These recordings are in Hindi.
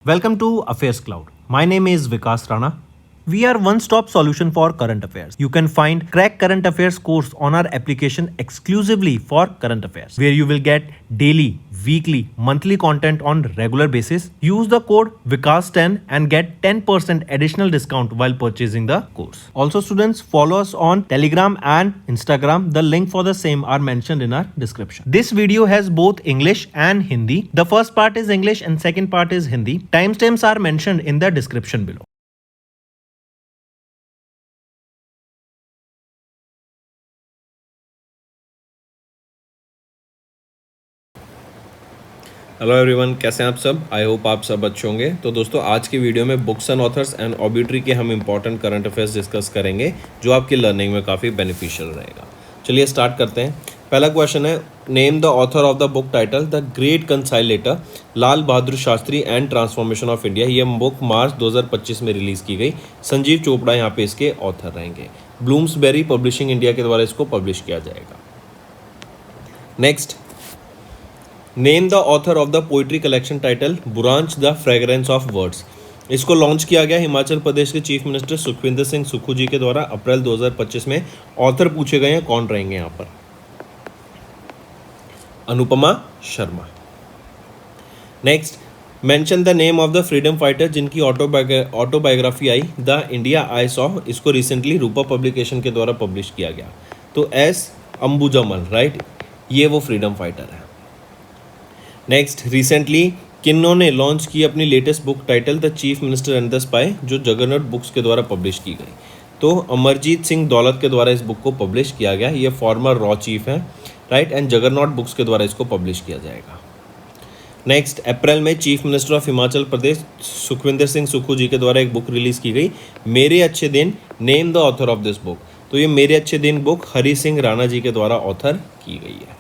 Welcome to Affairs Cloud. My name is Vikas Rana. We are one-stop solution for current affairs. You can find Crack Current Affairs course on our application exclusively for current affairs, where you will get daily, weekly, monthly content on regular basis. Use the code Vikas10 and get 10% additional discount while purchasing the course. Also, students, follow us on Telegram and Instagram. The link for the same are mentioned in our description. This video has both English and Hindi. The first part is English and second part is Hindi. Timestamps are mentioned in the description below. Hello everyone, कैसे हैं आप सब। आई होप आप सब अच्छे होंगे। तो दोस्तों, आज की वीडियो में बुक्स एंड ऑथर्स एंड ऑब्लिटरी के हम इंपॉर्टेंट करंट अफेयर्स डिस्कस करेंगे, जो आपकी लर्निंग में काफ़ी बेनिफिशियल रहेगा। चलिए स्टार्ट करते हैं। पहला क्वेश्चन है, name the author of the book title the great conciliator Lal Bahadur Shastri and transformation of India. ये बुक मार्च 2025 में रिलीज़ की गई। संजीव चोपड़ा यहाँ पे इसके ऑथर रहेंगे। ब्लूम्सबेरी पब्लिशिंग इंडिया के द्वारा इसको पब्लिश किया जाएगा। Next, name the author of the poetry collection title Buransh the fragrance of words. इसको लॉन्च किया गया हिमाचल प्रदेश के चीफ मिनिस्टर सुखविंदर सिंह सुक्खू जी के द्वारा अप्रैल 2025 में। ऑथर पूछे गए हैं, कौन रहेंगे यहाँ पर? Anupama Sharma. Next, mention the name of the freedom fighter जिनकी autobiography I the India I saw. इसको रिसेंटली रूपा पब्लिकेशन के द्वारा पब्लिश किया गया। तो एस अंबुजामल, राइट, ये वो फ्रीडम फाइटर है। नेक्स्ट, रिसेंटली किन्नों ने लॉन्च की अपनी latest book title the chief minister and the spy, जो जगरनॉट बुक्स के द्वारा पब्लिश की गई। तो अमरजीत सिंह दौलत के द्वारा इस बुक को पब्लिश किया गया। ये फॉर्मर रॉ चीफ हैं, राइट, एंड जगरनॉट बुक्स के द्वारा इसको पब्लिश किया जाएगा। नेक्स्ट, अप्रैल में chief minister of Himachal Pradesh Sukhvinder Singh Sukhu ji के द्वारा एक बुक रिलीज़ की गई, मेरे अच्छे दिन। Name the author of this book. तो ये मेरे अच्छे दिन बुक हरी सिंह राणा जी के द्वारा ऑथर की गई है।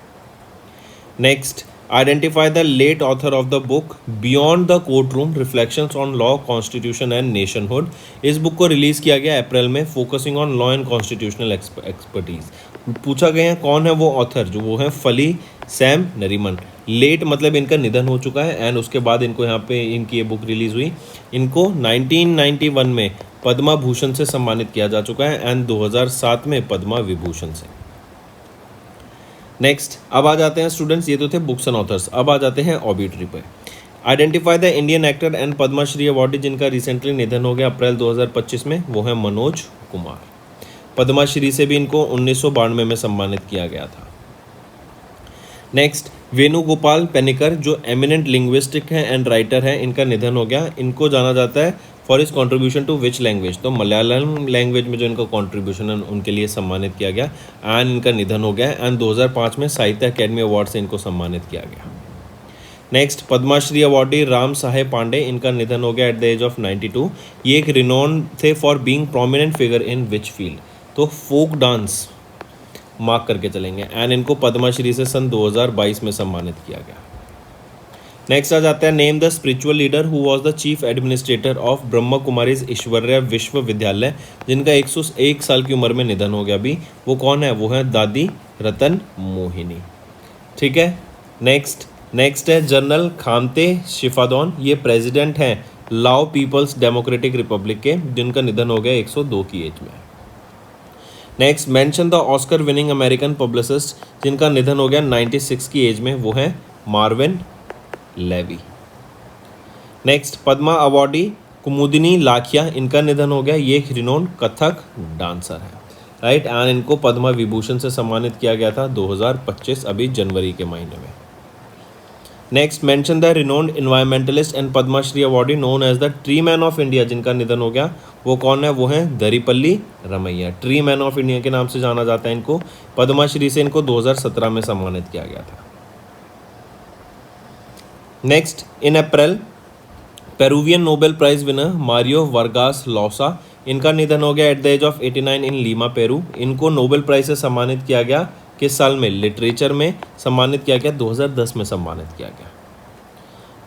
Next, identify the late author of the book beyond the courtroom reflections on law, constitution and nationhood. इस बुक को रिलीज़ किया गया अप्रैल में, focusing on law and constitutional expertise. पूछा गया है कौन है वो ऑथर, जो वो है फली सैम नरीमन। लेट मतलब इनका निधन हो चुका है, एंड उसके बाद इनको यहाँ पे इनकी ये बुक रिलीज़ हुई। इनको 1991 में पद्मा भूषण से सम्मानित किया जा चुका है, एंड 2007 में पद्मा विभूषण से। नेक्स्ट, अब आ जाते हैं स्टूडेंट्स, ये तो थे बुक्स एंड ऑथर्स। अब आ जाते हैं ऑब्लिटरी पे। Identify the Indian actor and Padmashri awardee जिनका रिसेंटली निधन हो गया अप्रैल 2025 में, वो है मनोज कुमार। पद्मश्री से भी इनको 1992 में सम्मानित किया गया था। नेक्स्ट, वेणुगोपाल पेनिकर जो एमिनेंट लिंग्विस्टिक हैं एंड राइटर हैं, इनका निधन हो गया। इनको जाना जाता है for is contribution to which language. तो मलयालम लैंग्वेज में जो इनका कॉन्ट्रीब्यूशन है उनके लिए सम्मानित किया गया, एंड इनका निधन हो गया। एंड 2005 में साहित्य अकेडमी अवार्ड से इनको सम्मानित किया गया। नेक्स्ट, पद्मश्री अवार्डी राम साहेब पांडे, इनका निधन हो गया एट द एज ऑफ 92। ये एक रिनोन थे for being prominent figure in which field. तो फोक डांस मार्क करके चलेंगे, एंड इनको पद्मश्री से सन 2022 में सम्मानित किया गया। नेक्स्ट आ जाता है, name the spiritual leader who was the chief administrator of Brahma Kumaris ईश्वरीय विश्वविद्यालय, जिनका 101 साल की उम्र में निधन हो गया अभी। वो कौन है? वो है दादी रतन मोहिनी। ठीक है। नेक्स्ट है जनरल खामते शिफादौन, ये प्रेसिडेंट हैं लाओ पीपल्स डेमोक्रेटिक रिपब्लिक के, जिनका निधन हो गया 102 की एज में। Next, mention the Oscar winning American publicist, जिनका निधन हो गया 96 की एज में, वो है Marvin Levy. Next, Padma awardee Kumudini Lakhia, इनका निधन हो गया। ये एक रिनोन कथक डांसर है, राइट, एंड इनको पद्मा विभूषण से सम्मानित किया गया था 2025 अभी जनवरी के महीने में। Next, mention the renowned environmentalist and Padmashri awardee known as the tree man of India, जिनका निधन हो गया। वो कौन है? वो है Daripalli Ramaiah. Tree man of India के नाम से जाना जाता है इनको। पद्मश्री से इनको 2017 में सम्मानित किया गया था। Next, in April Peruvian Nobel prize winner Mario Vargas Llosa, इनका निधन हो गया at the age of 89 in Lima Peru. इनको नोबेल प्राइज से सम्मानित किया गया किस साल में? लिटरेचर में सम्मानित किया गया, 2010 में सम्मानित किया गया।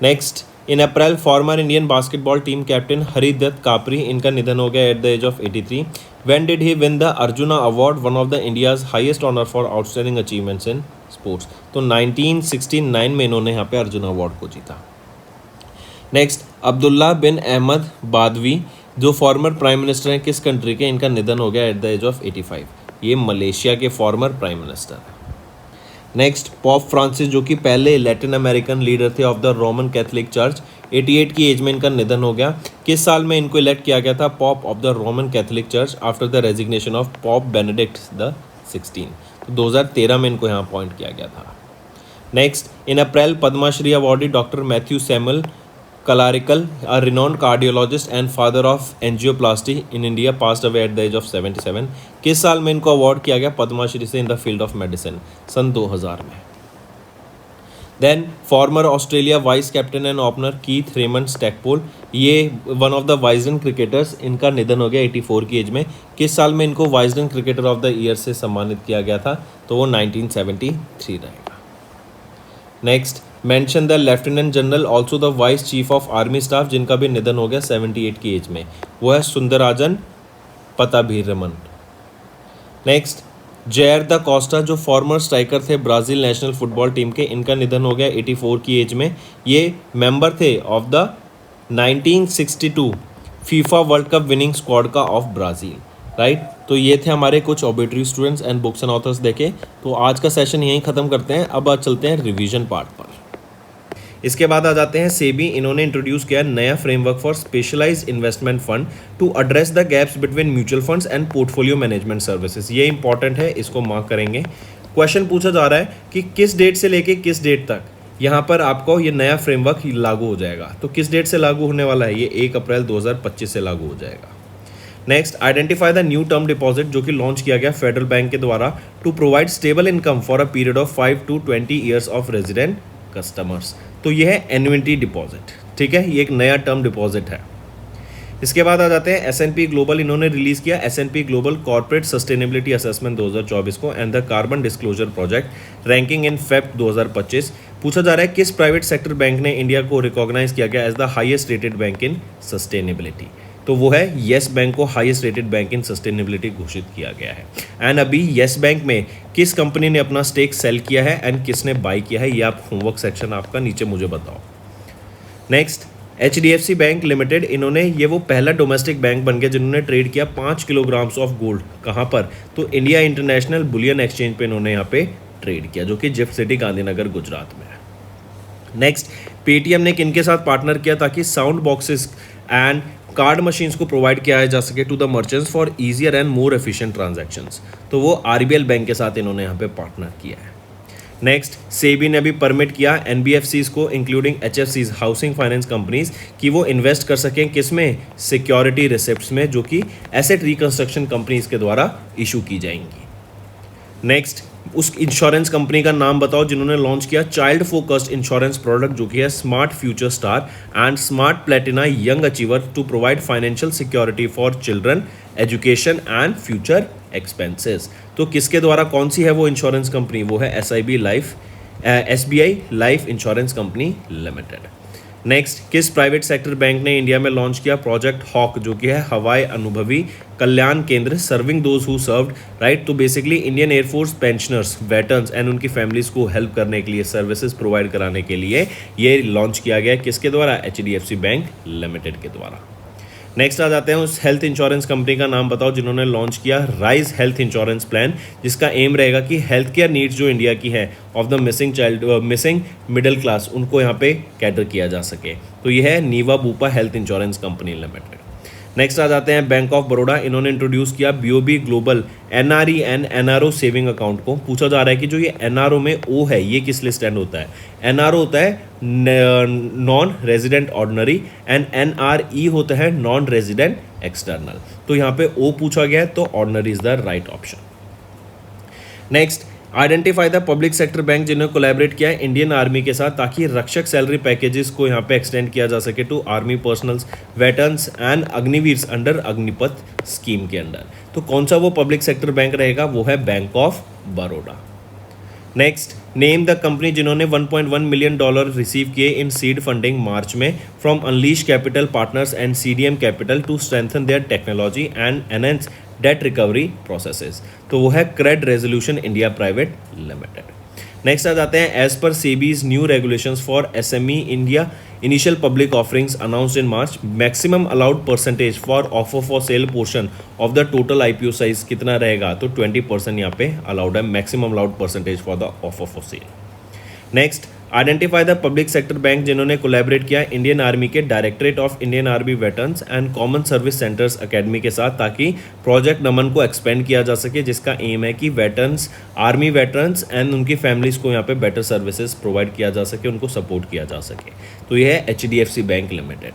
Next, in April former Indian basketball team captain Haridatt Kapri, इनका निधन हो गया at the age of 83। When did he win the Arjuna award, one of the India's highest honour for outstanding achievements in sports. तो 1969 में इन्होंने यहाँ पे अर्जुना अवार्ड को जीता। नेक्स्ट, अब्दुल्ला बिन अहमद बादवी जो फॉर्मर प्राइम मिनिस्टर हैं किस कंट्री के, इनका निधन हो गया एट द एज ऑफ 85। ये मलेशिया के फॉर्मर प्राइम मिनिस्टर हैं। नेक्स्ट, पॉप फ्रांसिस जो कि पहले लैटिन अमेरिकन लीडर थे of the Roman Catholic church, 88 की एज में इनका निधन हो गया। किस साल में इनको इलेक्ट किया गया था pop of the Roman Catholic church after the resignation of pop Benedict the 16? तो 2013 में इनको यहाँ अपॉइंट किया गया था। Next, in April Padmashri awardee doctor Mathew Samuel Kalarickal, a renowned cardiologist and father of angioplasty in India, passed away at the age of 77। किस साल में इनको अवार्ड किया गया पद्माश्री से in the field of medicine? सन 2000 में। Then former Australia vice captain and opener Keith Raymond Stackpole, ये one of the Wisden cricketers, इनका निधन हो गया 84 की एज में। किस साल में इनको वाइजडन क्रिकेटर ऑफ द ईयर से सम्मानित किया गया था? तो वो 1973 रहेगा। Next, mention the lieutenant general also the vice chief of army staff, जिनका भी निधन हो गया 78 की एज में, वो है Sundararajan पताभीरमन। Next, jeer the Costa जो फॉर्मर स्ट्राइकर थे ब्राज़ील नेशनल फुटबॉल टीम के, इनका निधन हो गया 84 की एज में। ये मेंबर थे of the 1962 FIFA world cup winning squad का ऑफ ब्राज़ील, राइट। तो ये थे हमारे कुछ obituary students and books and authors देखे। तो आज का सेशन यहीं ख़त्म करते हैं। अब चलते हैं रिवीजन पार्ट पर। इसके बाद आ जाते हैं सेबी, इन्होंने इंट्रोड्यूस किया नया framework for specialised investment fund to address the gaps between mutual funds and portfolio management services. ये इंपॉर्टेंट है, इसको मार्क करेंगे। क्वेश्चन पूछा जा रहा है कि किस डेट से लेके किस डेट तक यहाँ पर आपको ये नया फ्रेमवर्क लागू हो जाएगा। तो किस डेट से लागू होने वाला है? ये 1 अप्रैल 2025 से लागू हो जाएगा। Next, identify the new term deposit जो कि लॉन्च किया गया फेडरल बैंक के द्वारा to provide stable income for a period of 5 to 20 years of resident customers. तो ये है एन्युइटी डिपॉजिट, ठीक है, ये एक नया टर्म डिपॉजिट है। इसके बाद आ जाते हैं S&P ग्लोबल, इन्होंने रिलीज किया S&P global corporate sustainability assessment 2024 को and the carbon disclosure project ranking in Feb 2025। पूछा जा रहा है किस प्राइवेट सेक्टर बैंक ने इंडिया को रिकॉग्नाइज किया गया as the highest rated bank in sustainability? तो वो है येस बैंक को highest rated bank in sustainability घोषित किया गया है। एंड अभी येस बैंक में किस कंपनी ने अपना स्टेक सेल किया है एंड किसने बाय किया है, ये आप होमवर्क सेक्शन आपका नीचे मुझे बताओ। नेक्स्ट, HDFC बैंक लिमिटेड, इन्होंने ये वो पहला डोमेस्टिक बैंक बन गया जिन्होंने ट्रेड किया 5 किलोग्राम्स ऑफ गोल्ड। कहाँ पर? तो इंडिया इंटरनेशनल बुलियन एक्सचेंज पे इन्होंने यहाँ पे ट्रेड किया जो कि जिफ्ट सिटी गांधीनगर गुजरात में है। नेक्स्ट, पेटीएम ने किनके साथ पार्टनर किया ताकि sound boxes and card machines को प्रोवाइड किया जा सके to the merchants for easier and more efficient transactions? तो वो RBL बैंक के साथ इन्होंने यहाँ पे पार्टनर किया है। नेक्स्ट, सेबी ने अभी परमिट किया NBFCs को including HFCs housing finance companies कि वो इन्वेस्ट कर सकें किसमें? सिक्योरिटी रिसिप्ट्स में, जो कि एसेट रिकंस्ट्रक्शन कंपनीज के द्वारा इशू की जाएंगी। नेक्स्ट, उस इंश्योरेंस कंपनी का नाम बताओ जिन्होंने लॉन्च किया चाइल्ड फोकस्ड इंश्योरेंस प्रोडक्ट जो कि है smart future star and smart platina young achiever to provide financial security for children education and future expenses. तो किसके द्वारा, कौन सी है वो इंश्योरेंस कंपनी? वो है SBI life insurance company limited. Next, किस प्राइवेट सेक्टर बैंक ने इंडिया में लॉन्च किया प्रोजेक्ट हॉक जो कि है Hawai Anubhavi Kalyan Kendra serving those who served, right. तो basically Indian air force pensioners, veterans and उनकी फैमिलीज को हेल्प करने के लिए, सर्विसेज प्रोवाइड कराने के लिए ये लॉन्च किया गया। किसके द्वारा? HDFC बैंक लिमिटेड के द्वारा। नेक्स्ट आ जाते हैं उस हेल्थ इंश्योरेंस कंपनी का नाम बताओ जिन्होंने लॉन्च किया राइज हेल्थ इंश्योरेंस प्लान, जिसका एम रहेगा कि हेल्थ केयर नीड्स जो इंडिया की है of the missing middle class, उनको यहाँ पे कैटर किया जा सके। तो ये है Niva Bupa health insurance company limited. Next आ जाते हैं बैंक ऑफ बड़ौदा, इन्होंने इंट्रोड्यूस किया BOB global NRE and NRO saving account को। पूछा जा रहा है कि जो ये NRO में O है ये किस लिए स्टैंड होता है? NRO होता है non resident ordinary and NRE होता है नॉन रेजिडेंट एक्सटर्नल। तो यहाँ पे O पूछा गया है तो ordinary is the right option. Next, identify the public sector bank जिन्होंने कोलैबोरेट किया है इंडियन आर्मी के साथ ताकि रक्षक सैलरी पैकेजेस को यहाँ पे एक्सटेंड किया जा सके to army personnels, veterans and Agniveers under Agnipath scheme के अंडर। तो कौन सा वो पब्लिक सेक्टर बैंक रहेगा? वो है bank of Baroda. Next, name the company जिन्होंने $1.1 मिलियन रिसीव किए इन सीड फंडिंग मार्च में from unleash capital partners and CDM capital to strengthen their technology and enhance debt recovery processes. तो वो है Cred resolution India private limited. Next आ जाते हैं एज पर SEBI's new regulations for SME India initial public offerings announced in March maximum allowed percentage for offer for sale portion of the total IPO size कितना रहेगा, तो 20% यहाँ पे अलाउड है, maximum allowed percentage for the offer for cell. Next identify the public sector bank जिन्होंने कोलैबोरेट किया इंडियन आर्मी के directorate of Indian army veterans and common service centres academy के साथ, ताकि प्रोजेक्ट नमन को एक्सपेंड किया जा सके, जिसका एम है कि वेटरन्स आर्मी वेटरन्स एंड उनकी फैमिलीज को यहाँ पे बेटर सर्विसेज प्रोवाइड किया जा सके, उनको सपोर्ट किया जा सके। तो ये है HDFC बैंक लिमिटेड।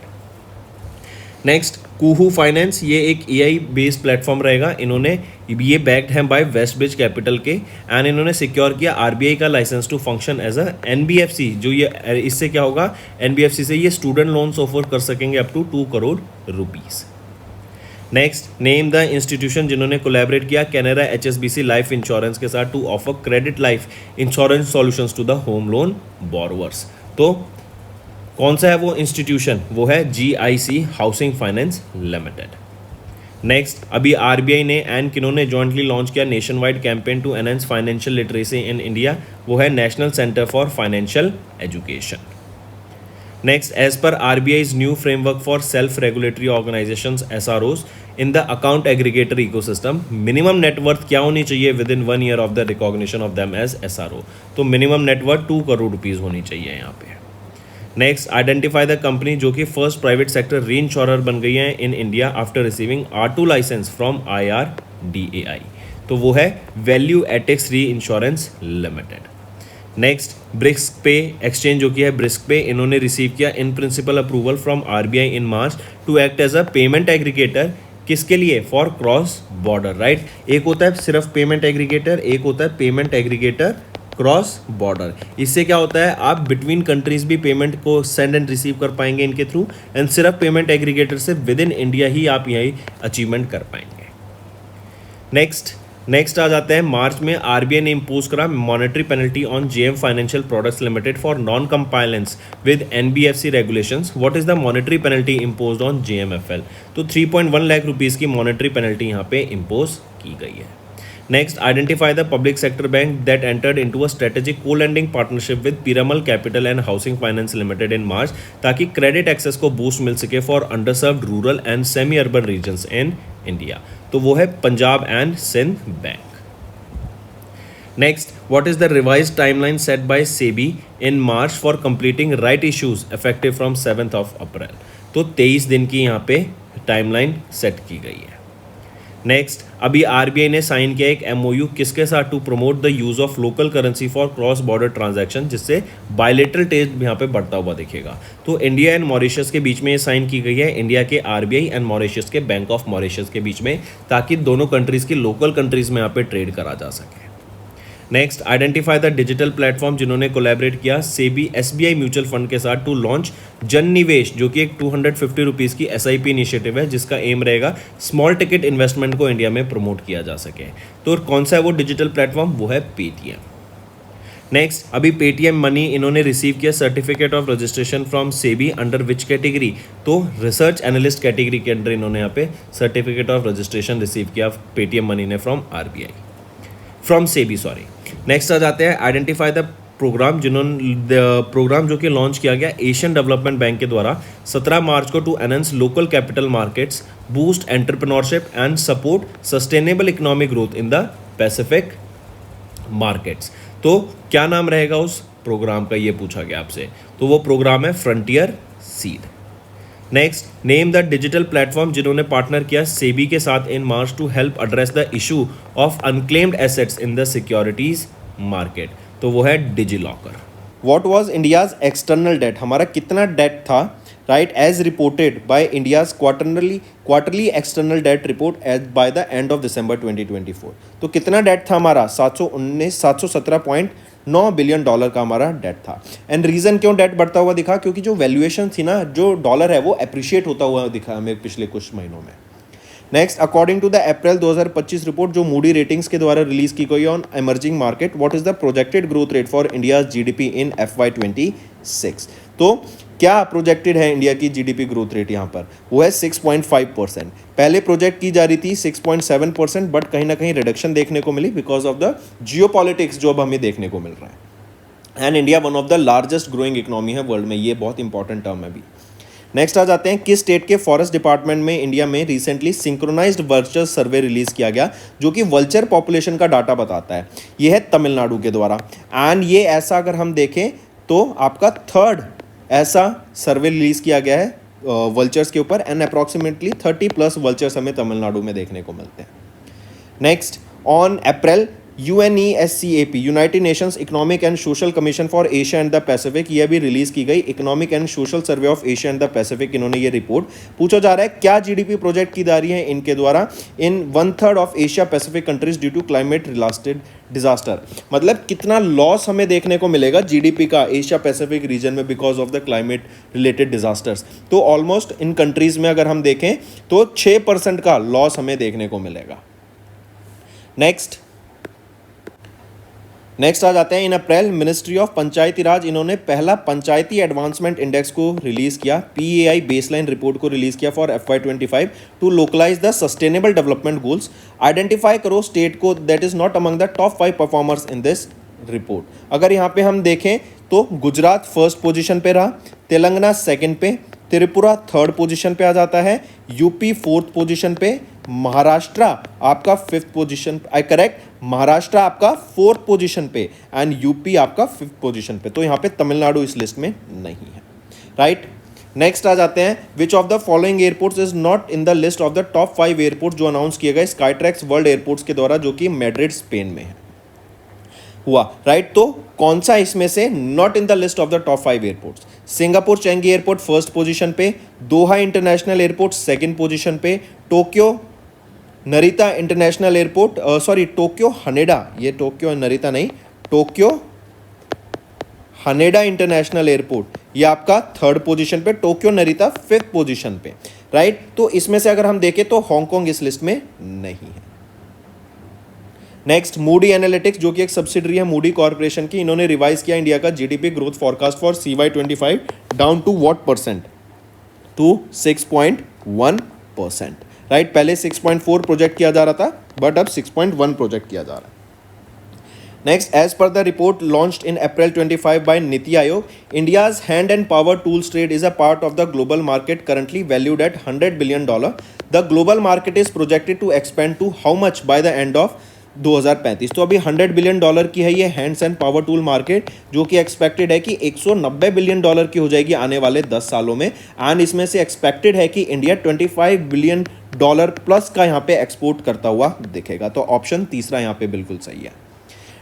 नेक्स्ट कुहू फाइनेंस, ये एक AI बेस्ड प्लेटफॉर्म रहेगा। इन्होंने ये बैक्ड है बाय वेस्ट ब्रिज कैपिटल के एंड इन्होंने सिक्योर किया RBI का licence to function as a NBFC। जो ये इससे क्या होगा, NBFC से ये स्टूडेंट लोन्स ऑफर कर सकेंगे up to 2 crore rupees. Next name the institution जिन्होंने कोलैबोरेट किया कैनरा HSBC लाइफ इंश्योरेंस के साथ to offer credit life insurance solutions to the home loan borrowers. तो कौन सा है वो इंस्टीट्यूशन, वो है GIC housing finance limited. Next अभी RBI ने एंड किन्होंने जॉइंटली लॉन्च किया nationwide campaign to enhance financial literacy in India, वो है national centre for financial education. Next as per RBI's new framework for self regulatory organisations SROs in the account aggregator ecosystem, minimum net worth क्या होनी चाहिए within 1 year of the recognition of them as SRO, तो मिनिमम नेटवर्थ 2 करोड़ रुपीज होनी चाहिए यहाँ पे। नेक्स्ट आइडेंटिफाई द कंपनी जो कि first private sector reinsurer बन गई है in India after receiving R2 licence from IRDAI, तो वो है ValueAttics reinsurance limited. Next BriskPe exchange जो कि है ब्रिस्क पे, इन्होंने रिसीव किया in principle approval from RBI in March to act as a payment aggregator, किसके लिए, फॉर क्रॉस बॉर्डर, राइट। एक होता है सिर्फ पेमेंट एग्रीगेटर, एक होता है पेमेंट एग्रीगेटर क्रॉस बॉर्डर। इससे क्या होता है, आप बिटवीन कंट्रीज भी पेमेंट को सेंड एंड रिसीव कर पाएंगे इनके थ्रू, एंड सिर्फ पेमेंट एग्रीगेटर से विद इन इंडिया ही आप यही अचीवमेंट कर पाएंगे। नेक्स्ट आ जाते हैं मार्च में RBI ने इम्पोज करा monetary penalty on JM financial products limited for non compliance with NBFC regulations. What is the monetary penalty imposed on JMFL, तो 3.1 लाख रुपीस की मॉनेटरी पेनल्टी यहाँ पे इम्पोज की गई है। Next identify the public sector bank that entered into a strategic co-lending partnership with Piramal capital and housing finance limited in March, ताकि क्रेडिट एक्सेस को बूस्ट मिल सके for underserved rural and semi urban regions in India, तो वो है Punjab and Sind bank. Next what is the revised timeline set by SEBI in March for completing right issues effective from 7 April, तो 23 दिन की यहाँ पे टाइमलाइन सेट की गई है। नेक्स्ट अभी RBI ने साइन किया एक MOU किसके साथ, to promote the use of local currency for cross border transaction, जिससे बायलेटरल ट्रेड यहाँ पे बढ़ता हुआ दिखेगा। तो इंडिया एंड मॉरिशस के बीच में ये साइन की गई है, इंडिया के RBI एंड मॉरिशस के बैंक ऑफ मॉरिशस के बीच में, ताकि दोनों कंट्रीज की लोकल कंट्रीज में यहाँ पे ट्रेड करा जा सके। Next identify the digital platform जिन्होंने कोलैबोरेट किया सेबी SBI म्यूचुअल फंड के साथ टू लॉन्च जन निवेश, जो कि एक 250 रुपीज़ की SIP इनिशिएटिव है, जिसका एम रहेगा स्मॉल टिकट इन्वेस्टमेंट को इंडिया में प्रमोट किया जा सके। तो कौन सा है वो डिजिटल प्लेटफॉर्म, वो है पेटीएम। नेक्स्ट अभी पेटीएम मनी इन्होंने रिसीव किया certificate of registration from SEBI under which category, तो रिसर्च एनालिस्ट कैटेगरी के अंडर इन्होंने यहाँ पे सर्टिफिकेट ऑफ रजिस्ट्रेशन रिसीव किया पेटीएम मनी ने फ्रॉम सेबी सॉरी। नेक्स्ट आ जाते हैं आइडेंटिफाई द प्रोग्राम प्रोग्राम जो कि लॉन्च किया गया एशियन डेवलपमेंट बैंक के द्वारा 17 मार्च को to enhance local capital markets, boost entrepreneurship and support sustainable economic growth in the Pacific markets. तो क्या नाम रहेगा उस प्रोग्राम का, ये पूछा गया आपसे, तो वो प्रोग्राम है frontier seed. Next name the digital platform जिन्होंने पार्टनर किया सेबी के साथ in March to help address the issue of unclaimed assets in the securities market, तो वो है DigiLocker. What was India's external debt, हमारा कितना डेट था, right, as reported by India's quarterly external debt report as by the end of December 2024। तो कितना डेट था हमारा, 717.9 बिलियन डॉलर का हमारा डेट था। एंड रीजन क्यों डेट बढ़ता हुआ दिखा, क्योंकि जो वैल्यूएशन थी ना, जो डॉलर है वो अप्रिशिएट होता हुआ दिखा हमें पिछले कुछ महीनों में। Next according to the April 2025 report जो मूडी रेटिंग्स के द्वारा रिलीज की गई on emerging market, what is the projected growth rate for India GDP इन FY26, तो क्या प्रोजेक्टेड है इंडिया की GDP ग्रोथ रेट यहाँ पर, वो है 6.5%। पहले प्रोजेक्ट की जा रही थी 6.7%, बट कहीं ना कहीं रिडक्शन देखने को मिली बिकॉज ऑफ द जियोपॉलिटिक्स जो अब हमें देखने को मिल रहा है। And India one of the largest growing economy है वर्ल्ड में, ये बहुत इंपॉर्टेंट टर्म है भी। नेक्स्ट आ जाते हैं, किस स्टेट के फॉरेस्ट डिपार्टमेंट में इंडिया में रिसेंटली सिंक्रोनाइज्ड वर्चर सर्वे रिलीज किया गया जो कि वल्चर पॉपुलेशन का डाटा बताता है। ये है तमिलनाडु के द्वारा। एंड ये ऐसा अगर हम देखें तो आपका थर्ड ऐसा सर्वे रिलीज किया गया है वल्चर्स के ऊपर, एंड अप्रॉक्सीमेटली 30+ वल्चर्स हमें तमिलनाडु में देखने को मिलते हैं। Next, on April UNESCAP United Nations economic and social commission for Asia and the Pacific, ये भी रिलीज की गई economic and social survey of Asia and the Pacific, इन्होंने ये रिपोर्ट। पूछा जा रहा है क्या जीडीपी प्रोजेक्ट की जा रही है इनके द्वारा in 1/3 of Asia Pacific countries due to climate related disaster, मतलब कितना लॉस हमें देखने को मिलेगा जीडीपी का एशिया पैसिफिक रीजन में because of the climate related disasters. तो ऑलमोस्ट इन कंट्रीज में अगर हम देखें तो 6% का लॉस हमें देखने को मिलेगा। नेक्स्ट आ जाते हैं, इन अप्रैल मिनिस्ट्री ऑफ पंचायती राज इन्होंने पहला पंचायती एडवांसमेंट इंडेक्स को रिलीज किया, PAI बेसलाइन रिपोर्ट को रिलीज किया for FY25 to localise the sustainable development goals. Identify करो स्टेट को that is not among the top 5 performers in this report. अगर यहाँ पे हम देखें तो गुजरात फर्स्ट पोजीशन पे रहा, तेलंगाना सेकंड पे, त्रिपुरा थर्ड पोजीशन पे आ जाता है, यूपी फोर्थ पोजीशन पे, महाराष्ट्र आपका फिफ्थ पोजीशन, महाराष्ट्र आपका फोर्थ पोजीशन पे, एंड यूपी आपका फिफ्थ पोजीशन पे। तो यहाँ पे तमिलनाडु इस लिस्ट में नहीं है, राइट। नेक्स्ट आ जाते हैं, विच of the following airports is not in the list of the top 5 airport जो अनाउंस किए गए स्काईट्रैक्स वर्ल्ड एयरपोर्ट्स के द्वारा, जो कि मैड्रिड स्पेन में है हुआ, राइट। तो कौन सा इसमें से not in the list of the top 5 airports? Singapore Changi airport first position पे, Doha international airport second position पे, Tokyo Narita international airport Tokyo Haneda, ये टोक्यो नरिता नहीं, टोक्यो हनेडा इंटरनेशनल एयरपोर्ट ये आपका थर्ड पोजीशन पे, टोक्यो नरिता फिफ्थ पोजीशन पे, राइट। तो इसमें से अगर हम देखें तो हांगकांग इस लिस्ट में नहीं है। नेक्स्ट, मूडी एनालिटिक्स जो कि एक सब्सिडरी है मूडी कॉर्पोरेशन की, इन्होंने रिवाइज किया इंडिया का GDP growth forecast for CY25 down to what percent? To 6.1%, right. पहले 6.4 प्रोजेक्ट किया जा रहा था बट अब 6.1 प्रोजेक्ट किया जा रहा है। Next, as per the report launched in April 25 by NITI Aayog, India's hand and power tools trade is a part of the global market currently valued at $100 billion. The global market is projected to expand to how much by the end of 2035? तो अभी $100 बिलियन की है ये hands and power tool market, जो कि एक्सपेक्टेड है कि $190 बिलियन की हो जाएगी आने वाले 10 सालों में। एंड इसमें से एक्सपेक्टेड है कि इंडिया $25 बिलियन प्लस का यहाँ पे एक्सपोर्ट करता हुआ दिखेगा। तो ऑप्शन तीसरा यहाँ पे बिल्कुल सही है।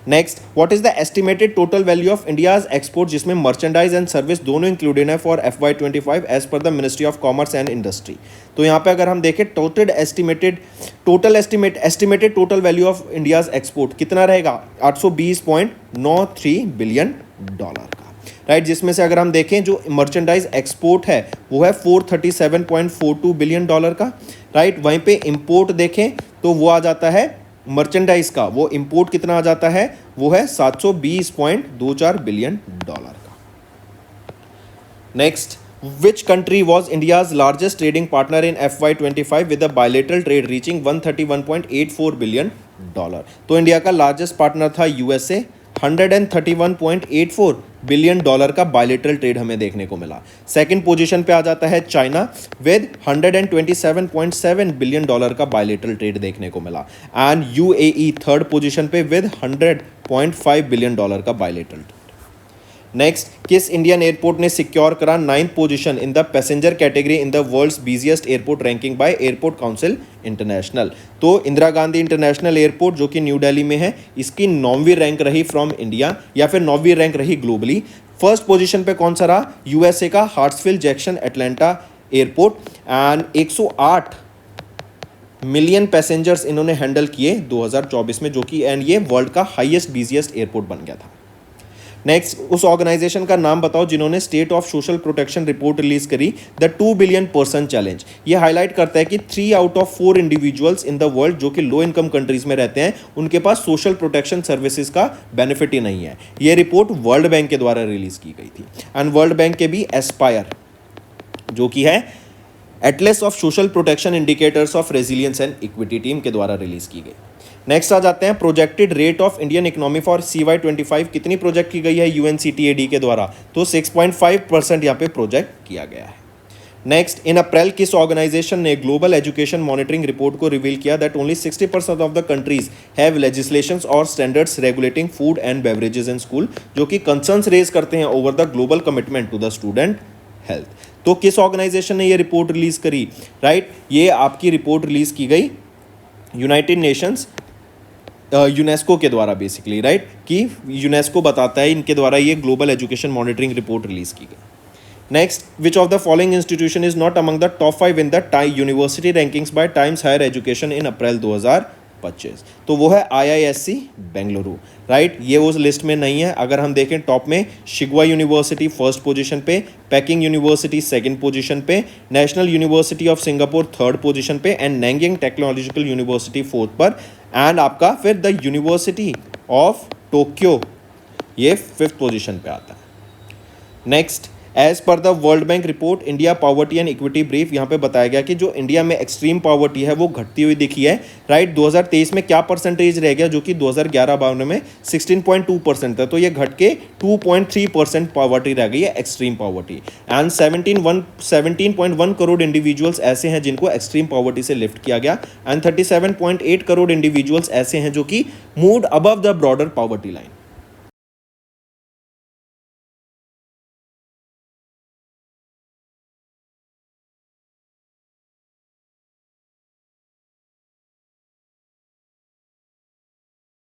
Next, what is the estimated total value of India's export, जिसमें मर्चेंडाइज एंड सर्विस दोनों इंक्लूडेड है for FY25 as per the ministry of commerce and industry? तो यहाँ पे अगर हम देखें estimated total value of India's export कितना रहेगा? $820.93 बिलियन का, राइट। जिसमें से अगर हम देखें जो मर्चेंडाइज एक्सपोर्ट है वो है $437.42 बिलियन का, राइट। वहीं पे इंपोर्ट देखें तो वो आ जाता है मर्चेंडाइज का, वो इंपोर्ट कितना आ जाता है? वो है $720.24 बिलियन का। Next, which country was India's largest trading partner in FY25 with the bilateral trade reaching $131.84 billion? तो इंडिया का लार्जेस्ट पार्टनर था USA, $131.84 बिलियन का बायलेटरल ट्रेड हमें देखने को मिला। सेकंड पोजीशन पे आ जाता है चाइना विद $127.7 बिलियन का बायलेटरल ट्रेड देखने को मिला, एंड UAE थर्ड पोजीशन पे विद $100.5 बिलियन का बायलेटरल। नेक्स्ट, किस इंडियन एयरपोर्ट ने सिक्योर करा 9th position in the passenger category in the world's busiest airport ranking by Airport Council International? तो इंदिरा गांधी इंटरनेशनल एयरपोर्ट जो कि न्यू दिल्ली में है, इसकी 9वीं रैंक रही फ्रॉम इंडिया, या फिर 9वीं रैंक रही ग्लोबली। फर्स्ट पोजीशन पे कौन सा रहा? USA का Hartsfield Jackson Atlanta airport, and 108 million passengers इन्होंने हैंडल किए 2024 में, जो कि एंड ये वर्ल्ड का हाईएस्ट बिजिएस्ट एयरपोर्ट बन गया था। नेक्स्ट, उस ऑर्गेनाइजेशन का नाम बताओ जिन्होंने state of social protection report release करी, द 2 बिलियन पर्सन चैलेंज। ये हाईलाइट करता है कि 3 out of 4 individuals in the world जो कि लो इनकम कंट्रीज में रहते हैं, उनके पास सोशल प्रोटेक्शन सर्विसेज का बेनिफिट ही नहीं है। ये रिपोर्ट वर्ल्ड बैंक के द्वारा रिलीज की गई थी, एंड वर्ल्ड बैंक के भी एस्पायर जो कि है Atlas of social protection indicators of resilience and equity team के द्वारा रिलीज की गई। नेक्स्ट आ जाते हैं projected rate of Indian economy for CY25 कितनी प्रोजेक्ट की गई है UNCTAD के द्वारा, तो 6.5% यहाँ पे प्रोजेक्ट किया गया है। नेक्स्ट, इन अप्रैल किस ऑर्गेनाइजेशन ने ग्लोबल एजुकेशन मॉनिटरिंग रिपोर्ट को रिवील किया that only 60% of the countries have legislations और standards regulating food and beverages in school, जो कि कंसर्न्स रेज करते हैं over the global commitment to the student health. तो किस ऑर्गेनाइजेशन ने ये रिपोर्ट रिलीज करी, राइट? ये आपकी रिपोर्ट रिलीज की गई यूनाइटेड नेशंस यूनेस्को के द्वारा बेसिकली, राइट? कि यूनेस्को बताता है इनके द्वारा ये global education monitoring report release की गई। Next, which of the following institution is not among the top 5 in the university rankings by Times higher education in April 2025? तो वो है IISc बेंगलुरु, राइट? ये उस लिस्ट में नहीं है। अगर हम देखें टॉप में शिगवा यूनिवर्सिटी फर्स्ट पोजीशन पे, पेकिंग यूनिवर्सिटी सेकंड पोजीशन पे, national university of Singapore third position पे and Nanyang technological university fourth पर, एंड आपका फिर द यूनिवर्सिटी ऑफ टोक्यो ये फिफ्थ पोजीशन पे आता है। Next, as per the world bank report India poverty and equity brief, यहाँ पे बताया गया कि जो इंडिया में एक्सट्रीम पॉवर्टी है वो घटती हुई दिखी है, राइट? 2023 में क्या परसेंटेज रह गया, जो कि 2011-12 में 16.2% था, तो ये घट के 2.3% पॉवर्टी रह गई है, extreme poverty. And 17.1 crore individuals ऐसे हैं जिनको एक्सट्रीम पॉवर्टी से लिफ्ट किया गया, एंड 37.8 करोड़ इंडिविजुअल्स ऐसे हैं जो कि moved above the broader poverty line.